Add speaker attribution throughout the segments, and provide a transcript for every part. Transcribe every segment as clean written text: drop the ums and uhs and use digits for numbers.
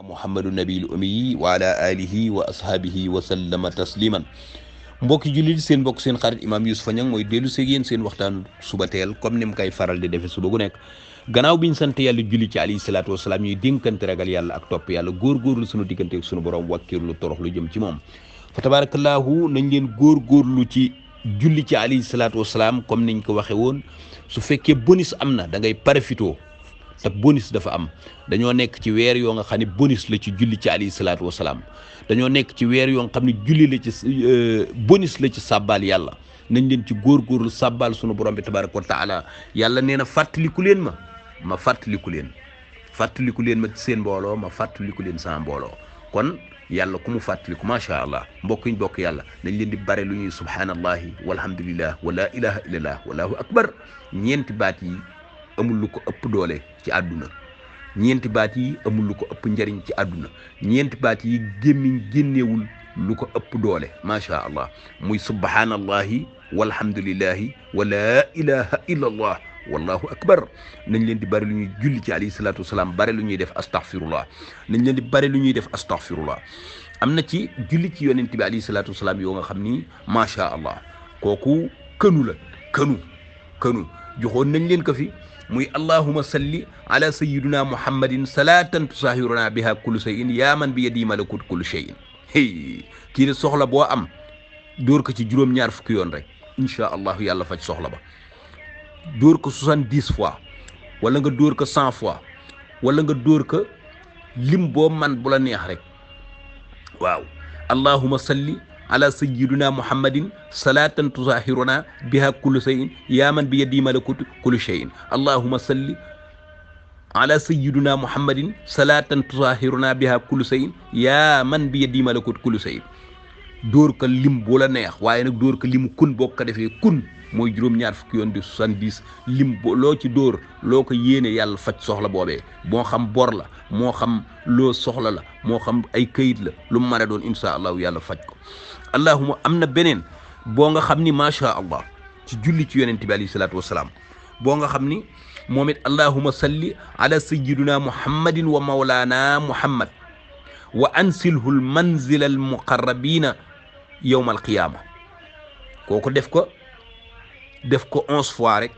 Speaker 1: muhammadu nabiil ummi wa ala alihi wa ashaabihi wa sallama tasliman mbokki jullit seen mbokk seen xarit imam Youssoupha Niang mooy dellu seeg yéen seen waxtaan suba teel comme ni mu koy faral di defe suba gu nekk gannaaw biñ sant yàlla julli ci alayhi salaatu wasalaam ñuy dénkante ragal yàlla ak topp yàlla góorgóorlu sunu diggante ak sunu borom wàkkirlu torox lu jëm ci moom fa tabarakallahu nañ leen góorgóorlu ci julli ci alayhi salaatu wasalaam comme niñ ko waxe woon su fekkee bonus am na da ngay profitoo te bonus dafa am dañoo nekk ci weer yoo nga xam ne bonus la ci julli ci alayhi salaatu wasalaam dañoo nekk ci weer yoo nga xam ne julli la ci bonus la ci sàbbaal yàlla nañ leen ci góorgóorlu sàbbaal sunu borom bi tabaraka wa taala yàlla nee na fàttaliku leen ma fàttaliku leen ma ci seen mbooloo ma fàttaliku leen sama mbooloo kon yàlla ku mu fàttaliku macha allah mbokk yi bokk yàlla nañ leen di bare lu ñuy subhanallahi walhamdulillah wa la ilaha illallah wallahu akbar ñeenti baat yi amul lu ko ëpp doole ci àdduna ñeenti baat yi amul lu ko ëpp njariñ ci àdduna ñeenti baat yi gémmiñ génneewul lu ko ëpp doole macha allah muy subhanallahi walhamdulillahi wa la ilaha illa allah wallahu akbar nañ leen di bari lu ñuy julli ci alayhi salatu wasalaam bari lu ñuy def astaghfirullah nañ leen di bari lu ñuy def astaghfirullah am na ci julli ci yonent bi alayhi salatu wasalaam yoo nga xam ni macha allah kooku kënu la kënu joxoon nañ leen ko fi muy allahuma salli ala sayyidina muhammadin salatan tusahiruna biha kullu shay'in yaa man bi yadi malakut kullu shay'in kii ne soxla boo am dóor ko ci juróom-ñaar fukki yoon rek incha allahu yàlla faj soxla ba dóor ko 70 fois wala nga dóor ko 100 fois wala nga dóor ko lim boo man bu la neex rek waaw allahuma salli ala sayyidina muhammadin salatan tusahiruna biha kullu shay'in ya man bi yadi malakut kullu shay'in allahumma salli ala sayyidina muhammadin salatan tusahiruna biha kullu shay'in ya man bi yadi malakut kullu shay'in dóor ko lim bu la neex waaye nag dóor ko limu kun boo ko defee kun mooy juróom-ñaar fukki yoon di 70 lim bo loo ci dóor loo ko yéene yàlla faj soxla boobee moo xam bor la moo xam loo soxla la moo xam ay këyit la lu mu mën a doon incha allahu yàlla faj ko allahuma am na beneen boo nga xam ni macha allah ci julli ci yonent bi alayhi salaatu wasalaam boo nga xam ni moom it allahuma salli ala sayyidina muhammadin wa mawlana muhammad wa ansilhu l manzila al muqarrabina yawma al qiyama kooku def ko 11 fois rek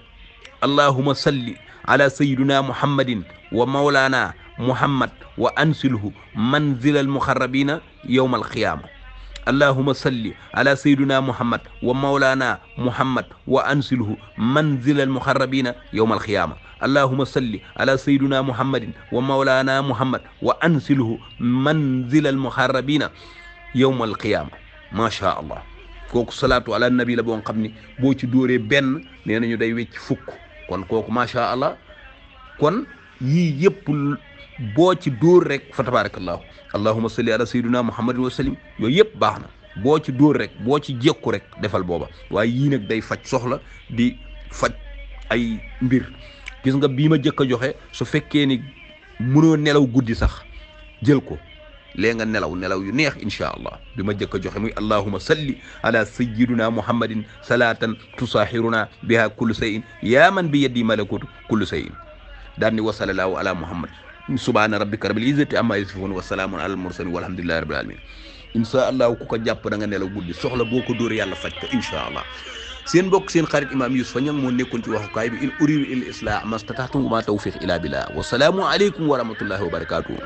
Speaker 1: allahuma salli ala sayyidina muhammadin wa mawlana muhammad wa ansilhu manzila al muqarrabina yawma al qiyama allahuma salli ala sayyidina muhammad wa mawlana muhammad wa ansilhu manzila al muqarrabina yawma al qiyama allahuma salli ala sayyidina muhammadin wa mawlana muhammad wa ansilhu manzila al muqarrabina yawma al qiyama macha allah kooku salaatu ala nabi la boo xam ni boo ci dóoree benn nee nañu day wecc fukk kon kooku macha allah kon yii yëpp boo ci dóor rek fa tabarakallahu allahuma salli ala sayyidina muhammadin wa sallim yooyu yëpp baax na boo ci dóor rek boo ci jekku rek defal booba waaye yii nag day faj soxla di faj ay mbir gis nga bii ma jëkk a joxe su fekkee ni mënoo nelaw guddi sax jël ko léegi nga nelaw yu neex incha allah bi ma jëkk a joxe muy allahuma salli ala sayyidina muhammadin salatan tusahiruna biha kullu shay'in yaa man bi yadi malakutu kullu shay'in daan ni wa sallallahu ala muhammad subhana rabbika rabbil izzati amma yasifun wa salaamun alal mursalin walhamdulillahi rabbil alamin incha allah ku ko jàpp da nga nelaw guddi soxla boo ko dóor yàlla faj ko incha allah seen mbokk seen xarit imam Youssoupha Niang moo nekkoon ci waxukaay bi in uridu il islah mastataatu ma tawfiq ila billah wa salaamu aleykum wa rahmatullahi wa barakatuh